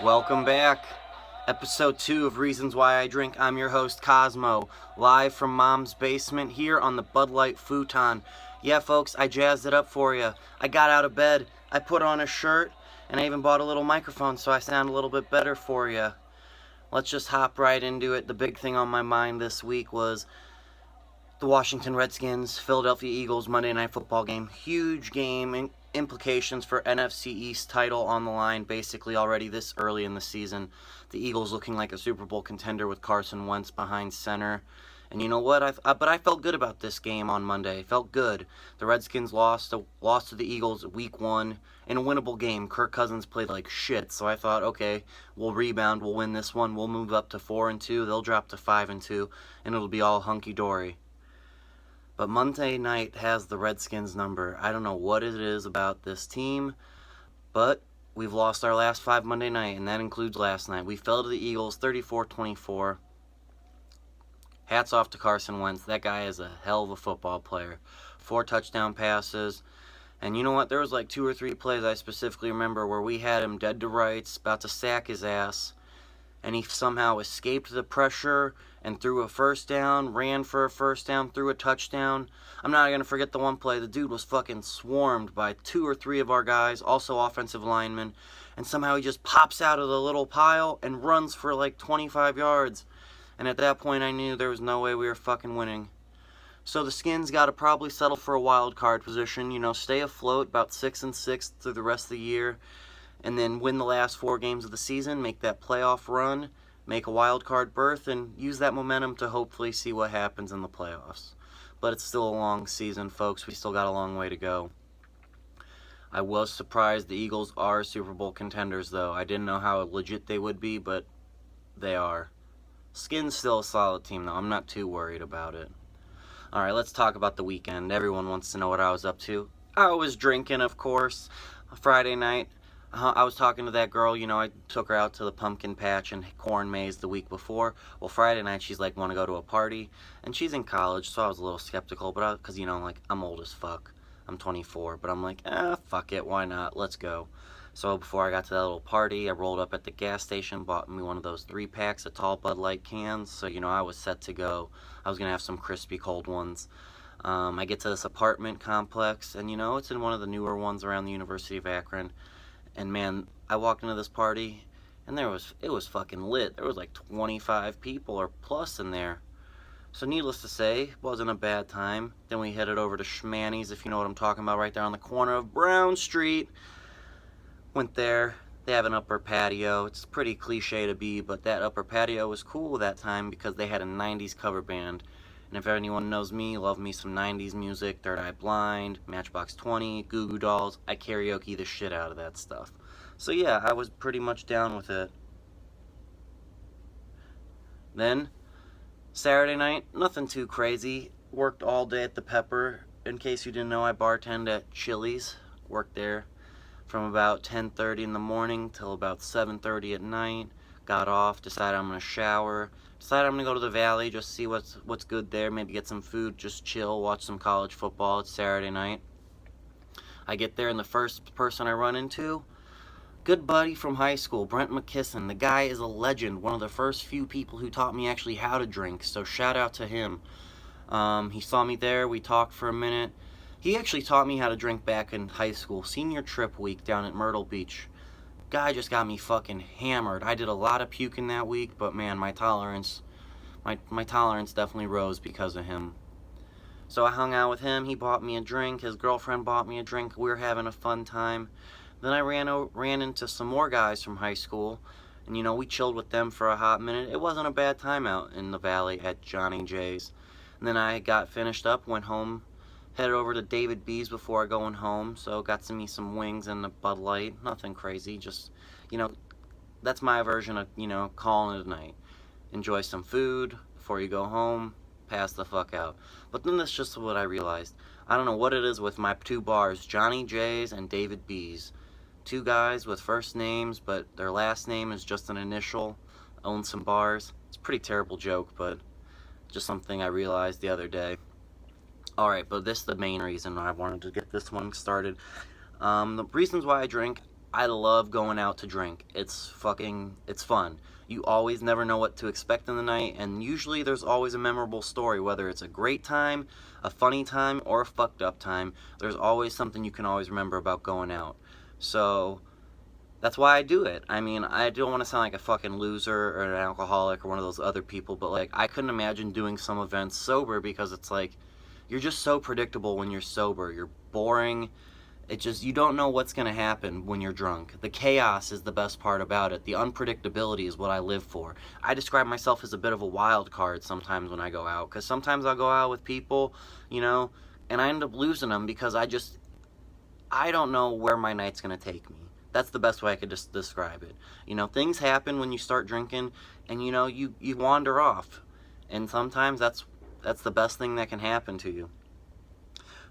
Welcome back. Episode 2 of Reasons Why I Drink. I'm your host, Cosmo, live from Mom's basement here on the Bud Light futon. Yeah, folks, I jazzed it up for you. I got out of bed, I put on a shirt, and I even bought a little microphone so I sound a little bit better for you. Let's just hop right into it. The big thing on my mind this week was the Washington Redskins, Philadelphia Eagles Monday Night Football game. Huge game, implications for NFC East title on the line basically already this early in the season. The Eagles looking like a Super Bowl contender with Carson Wentz behind center. And you know what? I felt good about this game on Monday. Felt good. The Redskins lost to the Eagles week 1 in a winnable game. Kirk Cousins played like shit, so I thought, okay, we'll rebound, we'll win this one, we'll move up to 4-2, they'll drop to 5-2, and it'll be all hunky dory. But Monday night has the Redskins number. I don't know what it is about this team, but we've lost our last 5 Monday night, and that includes last night. We fell to the Eagles 34-24. Hats off to Carson Wentz. That guy is a hell of a football player. 4 touchdown passes. And you know what? There was like 2 or 3 plays I specifically remember where we had him dead to rights, about to sack his ass, and he somehow escaped the pressure and threw a first down, ran for a first down, threw a touchdown. I'm not going to forget the one play. The dude was fucking swarmed by 2 or 3 of our guys, also offensive linemen, and somehow he just pops out of the little pile and runs for like 25 yards. And at that point I knew there was no way we were fucking winning. So the Skins got to probably settle for a wild card position, stay afloat about 6-6 through the rest of the year, and then win the last 4 games of the season, make that playoff run, make a wild card berth, and use that momentum to hopefully see what happens in the playoffs. But it's still a long season, folks. We still got a long way to go. I was surprised the Eagles are Super Bowl contenders, though. I didn't know how legit they would be, but they are. Skins still a solid team, though. I'm not too worried about it. Alright, let's talk about the weekend. Everyone wants to know what I was up to. I was drinking, of course. Friday night, I was talking to that girl, I took her out to the pumpkin patch and corn maze the week before. Well, Friday night, she's like, want to go to a party? And she's in college, so I was a little skeptical, but because, I'm old as fuck. I'm 24, but I'm like, fuck it, why not? Let's go. So before I got to that little party, I rolled up at the gas station, bought me one of those 3-packs of tall Bud Light cans, so, I was set to go. I was going to have some crispy cold ones. I get to this apartment complex, and, it's in one of the newer ones around the University of Akron. And man, I walked into this party, and it was fucking lit. There was like 25 people or plus in there. So needless to say, wasn't a bad time. Then we headed over to Schmanny's, if you know what I'm talking about, right there on the corner of Brown Street. Went there. They have an upper patio. It's pretty cliche to be, but that upper patio was cool that time because they had a 90s cover band. And if anyone knows me, love me some 90s music, Third Eye Blind, Matchbox 20, Goo Goo Dolls. I karaoke the shit out of that stuff. So yeah, I was pretty much down with it. Then, Saturday night, nothing too crazy. Worked all day at the Pepper. In case you didn't know, I bartend at Chili's. Worked there from about 10:30 in the morning till about 7:30 at night. Got off, decided I'm going to shower. Decided I'm going to go to the Valley, just see what's good there, maybe get some food, just chill, watch some college football. It's Saturday night. I get there, and the first person I run into, good buddy from high school, Brent McKisson. The guy is a legend, one of the first few people who taught me actually how to drink, so shout out to him. He saw me there, we talked for a minute. He actually taught me how to drink back in high school, senior trip week down at Myrtle Beach. Guy just got me fucking hammered. I did a lot of puking that week, but man, my tolerance definitely rose because of him. So I hung out with him. He bought me a drink. His girlfriend bought me a drink. We were having a fun time. Then I ran into some more guys from high school, and we chilled with them for a hot minute. It wasn't a bad time out in the Valley at Johnny J's. And then I got finished up, went home, headed over to David B's before going home, so got to me some wings and a Bud Light. Nothing crazy, just, that's my version of, calling it a night. Enjoy some food before you go home, pass the fuck out. But then that's just what I realized. I don't know what it is with my 2 bars, Johnny J's and David B's. 2 guys with first names, but their last name is just an initial, own some bars. It's a pretty terrible joke, but just something I realized the other day. Alright, but this is the main reason I wanted to get this one started. The reasons why I drink, I love going out to drink. It's fun. You always never know what to expect in the night, and usually there's always a memorable story, whether it's a great time, a funny time, or a fucked up time. There's always something you can always remember about going out. So, that's why I do it. I mean, I don't want to sound like a fucking loser or an alcoholic or one of those other people, but like, I couldn't imagine doing some events sober because it's like, you're just so predictable when you're sober. You're boring. You don't know what's going to happen when you're drunk. The chaos is the best part about it. The unpredictability is what I live for. I describe myself as a bit of a wild card sometimes when I go out, because sometimes I'll go out with people, and I end up losing them because I don't know where my night's going to take me. That's the best way I could just describe it. Things happen when you start drinking, and you wander off. And sometimes that's the best thing that can happen to you.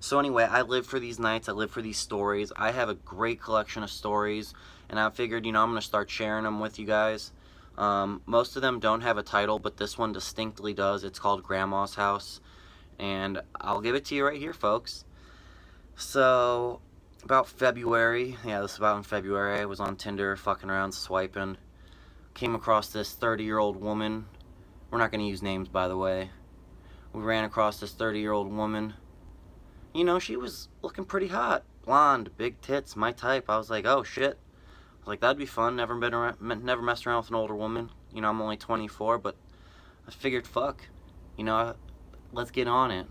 So anyway, I live for these nights. I live for these stories. I have a great collection of stories, and I figured, I'm going to start sharing them with you guys. Most of them don't have a title, but this one distinctly does. It's called Grandma's House, and I'll give it to you right here, folks. So, about February, this is about in February, I was on Tinder, fucking around, swiping. Came across this 30-year-old woman. We're not going to use names, by the way. We ran across this 30-year-old woman. She was looking pretty hot. Blonde, big tits, my type. I was like, oh shit. I was like, that'd be fun. Never messed around with an older woman. I'm only 24, but I figured, fuck. Let's get on it.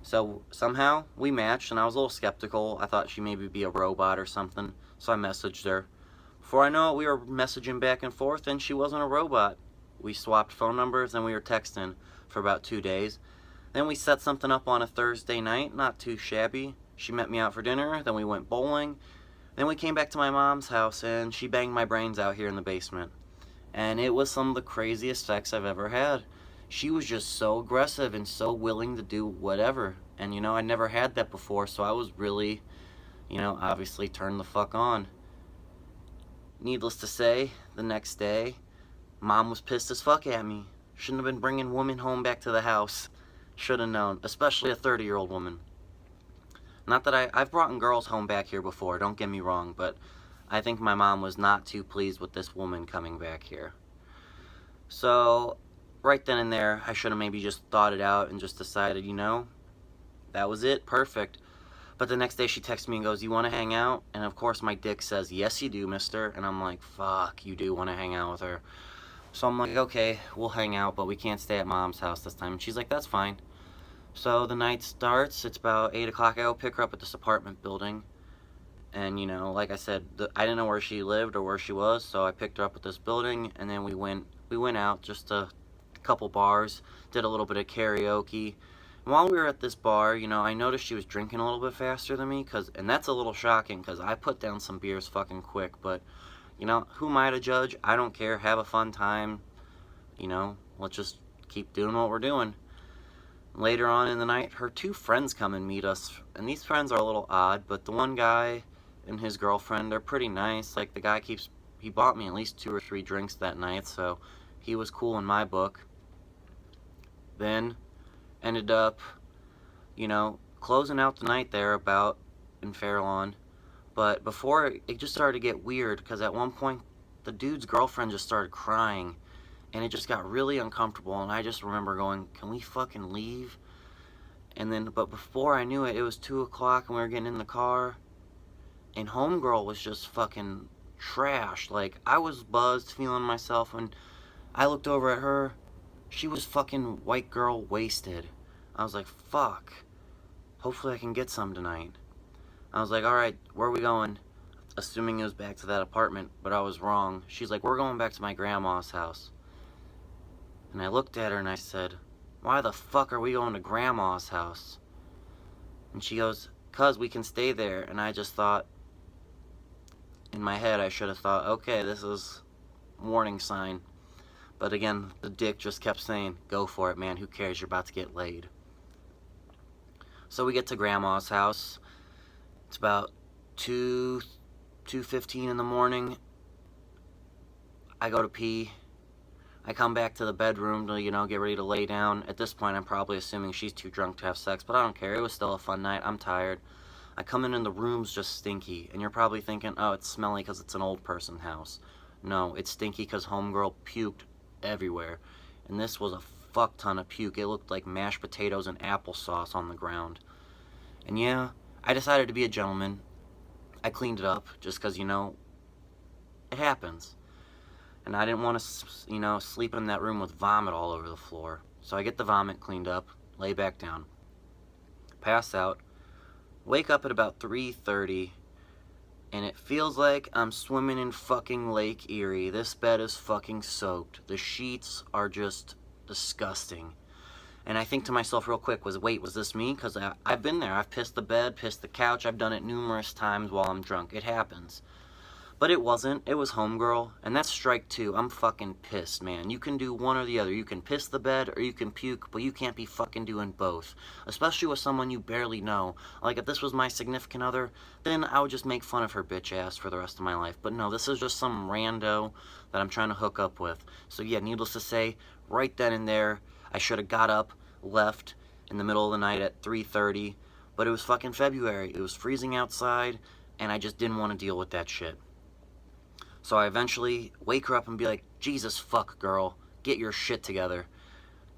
So somehow we matched, and I was a little skeptical. I thought she maybe be a robot or something. So I messaged her. Before I know it, we were messaging back and forth, and she wasn't a robot. We swapped phone numbers, and we were texting for about 2 days. Then we set something up on a Thursday night, not too shabby. She met me out for dinner, then we went bowling. Then we came back to my mom's house, and she banged my brains out here in the basement. And it was some of the craziest sex I've ever had. She was just so aggressive and so willing to do whatever. And I never had that before, so I was really, obviously turned the fuck on. Needless to say, the next day, Mom was pissed as fuck at me. Shouldn't have been bringing women home back to the house. Should have known, especially a 30-year-old woman. Not that I've brought girls home back here before, don't get me wrong, but I think my mom was not too pleased with this woman coming back here. So, right then and there, I should have maybe just thought it out and just decided, that was it, perfect. But the next day she texts me and goes, you want to hang out? And of course my dick says, yes you do, mister. And I'm like, fuck, you do want to hang out with her. So I'm like, okay, we'll hang out, but we can't stay at Mom's house this time. And she's like, that's fine. So the night starts. It's about 8 o'clock. I go pick her up at this apartment building. And, like I said, I didn't know where she lived or where she was, so I picked her up at this building, and then we went out just a couple bars, did a little bit of karaoke. And while we were at this bar, I noticed she was drinking a little bit faster than me, and that's a little shocking, because I put down some beers fucking quick, but who am I to judge? I don't care. Have a fun time. Let's just keep doing what we're doing. Later on in the night, her 2 friends come and meet us. And these friends are a little odd, but the one guy and his girlfriend, they're pretty nice. Like, the guy he bought me at least 2 or 3 drinks that night, so he was cool in my book. Then, ended up, closing out the night there about in Fairlawn. But before, it just started to get weird, because at one point, the dude's girlfriend just started crying, and it just got really uncomfortable, and I just remember going, can we fucking leave? And then, but before I knew it, it was 2 o'clock, and we were getting in the car, and homegirl was just fucking trashed. Like, I was buzzed, feeling myself, and I looked over at her, she was fucking white girl wasted. I was like, fuck, hopefully I can get some tonight. I was like, alright, where are we going? Assuming it was back to that apartment, but I was wrong. She's like, we're going back to my grandma's house. And I looked at her and I said, why the fuck are we going to grandma's house? And she goes, 'cause we can stay there. And I just thought, in my head, I should have thought, okay, this is a warning sign. But again, the dick just kept saying, go for it, man, who cares, you're about to get laid. So we get to grandma's house. It's about 2:15 in the morning. I go to pee. I come back to the bedroom to, get ready to lay down. At this point, I'm probably assuming she's too drunk to have sex, but I don't care. It was still a fun night. I'm tired. I come in and the room's just stinky. And you're probably thinking, oh, it's smelly because it's an old person house. No, it's stinky because homegirl puked everywhere. And this was a fuck ton of puke. It looked like mashed potatoes and applesauce on the ground. And yeah, I decided to be a gentleman. I cleaned it up just because, it happens. And I didn't want to, sleep in that room with vomit all over the floor. So I get the vomit cleaned up, lay back down, pass out, wake up at about 3:30, and it feels like I'm swimming in fucking Lake Erie. This bed is fucking soaked. The sheets are just disgusting. And I think to myself real quick, was this me? Because I've been there. I've pissed the bed, pissed the couch. I've done it numerous times while I'm drunk. It happens. But it wasn't. It was homegirl. And that's strike two. I'm fucking pissed, man. You can do one or the other. You can piss the bed or you can puke, but you can't be fucking doing both. Especially with someone you barely know. Like, if this was my significant other, then I would just make fun of her bitch ass for the rest of my life. But no, this is just some rando that I'm trying to hook up with. So yeah, needless to say, right then and there, I should have got up, left in the middle of the night at 3:30, but it was fucking February. It was freezing outside, and I just didn't want to deal with that shit. So I eventually wake her up and be like, Jesus fuck, girl, get your shit together.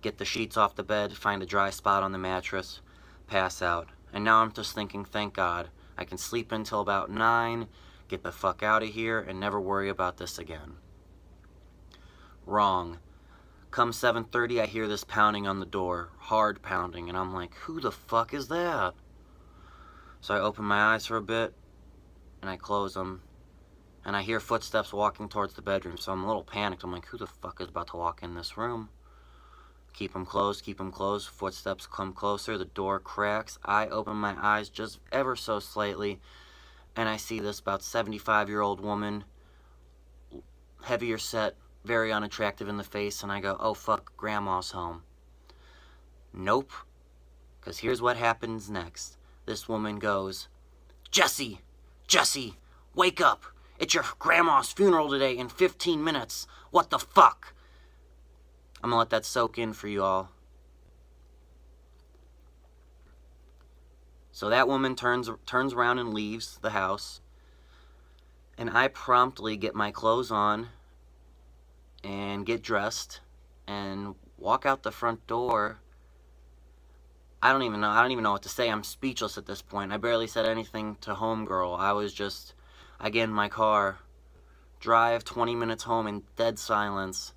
Get the sheets off the bed, find a dry spot on the mattress, pass out. And now I'm just thinking, thank God, I can sleep until about 9, get the fuck out of here, and never worry about this again. Wrong. Come 7:30, I hear this pounding on the door, hard pounding, and I'm like, who the fuck is that? So I open my eyes for a bit, and I close them, and I hear footsteps walking towards the bedroom, so I'm a little panicked. I'm like, who the fuck is about to walk in this room? Keep them closed, footsteps come closer, the door cracks, I open my eyes just ever so slightly, and I see this about 75-year-old woman, heavier set, very unattractive in the face, and I go, oh fuck, grandma's home. Nope, because here's what happens next. This woman goes, Jesse, wake up. It's your grandma's funeral today in 15 minutes. What the fuck? I'm gonna let that soak in for you all. So that woman turns around and leaves the house, and I promptly get my clothes on and get dressed and walk out the front door. I don't even know what to say. I'm speechless at this point. I barely said anything to homegirl. I was just, I get in my car, drive 20 minutes home in dead silence,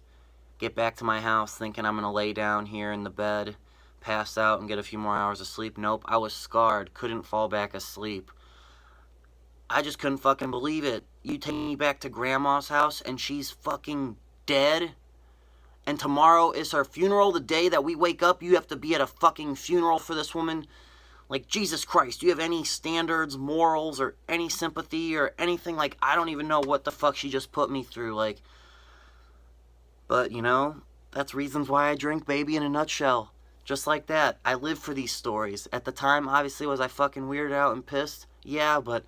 get back to my house thinking I'm gonna lay down here in the bed, pass out and get a few more hours of sleep. Nope, I was scarred, couldn't fall back asleep. I just couldn't fucking believe it. You take me back to grandma's house and she's fucking dead, and tomorrow is her funeral. The day that we wake up, you have to be at a fucking funeral for this woman. Like, Jesus Christ, do you have any standards, morals, or any sympathy, or anything? Like, I don't even know what the fuck she just put me through, like, but, that's reasons why I drink, baby, in a nutshell. Just like that. I live for these stories. At the time, obviously, was I fucking weirded out and pissed? Yeah, but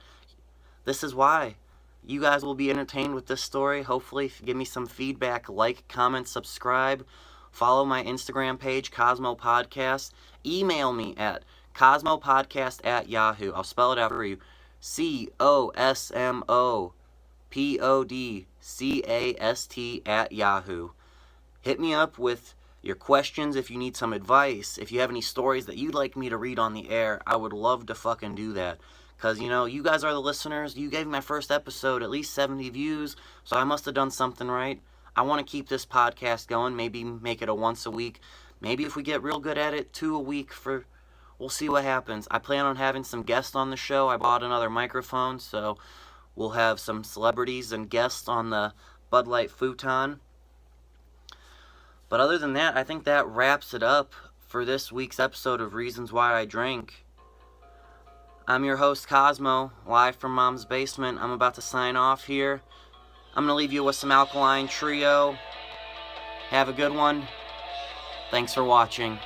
this is why. You guys will be entertained with this story. Hopefully, give me some feedback. Like, comment, subscribe. Follow my Instagram page, Cosmo Podcast. Email me at cosmopodcast@yahoo. I'll spell it out for you. COSMOPODCAST@yahoo. Hit me up with your questions if you need some advice. If you have any stories that you'd like me to read on the air, I would love to fucking do that. Because, you guys are the listeners. You gave my first episode at least 70 views, so I must have done something right. I want to keep this podcast going, maybe make it a once a week. Maybe if we get real good at it, 2 a week we'll see what happens. I plan on having some guests on the show. I bought another microphone, so we'll have some celebrities and guests on the Bud Light futon. But other than that, I think that wraps it up for this week's episode of Reasons Why I Drink. I'm your host, Cosmo, live from Mom's Basement. I'm about to sign off here. I'm going to leave you with some Alkaline Trio. Have a good one. Thanks for watching.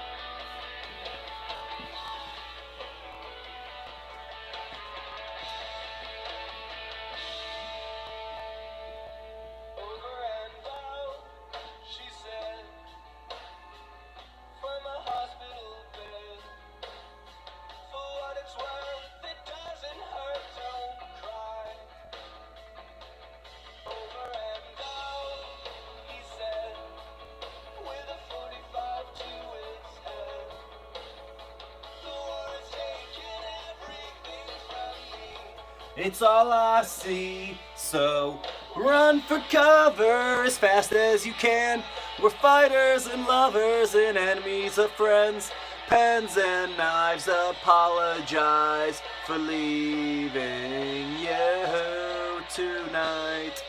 It's all I see. So run for cover as fast as you can. We're fighters and lovers and enemies of friends. Pens and knives apologize for leaving you tonight.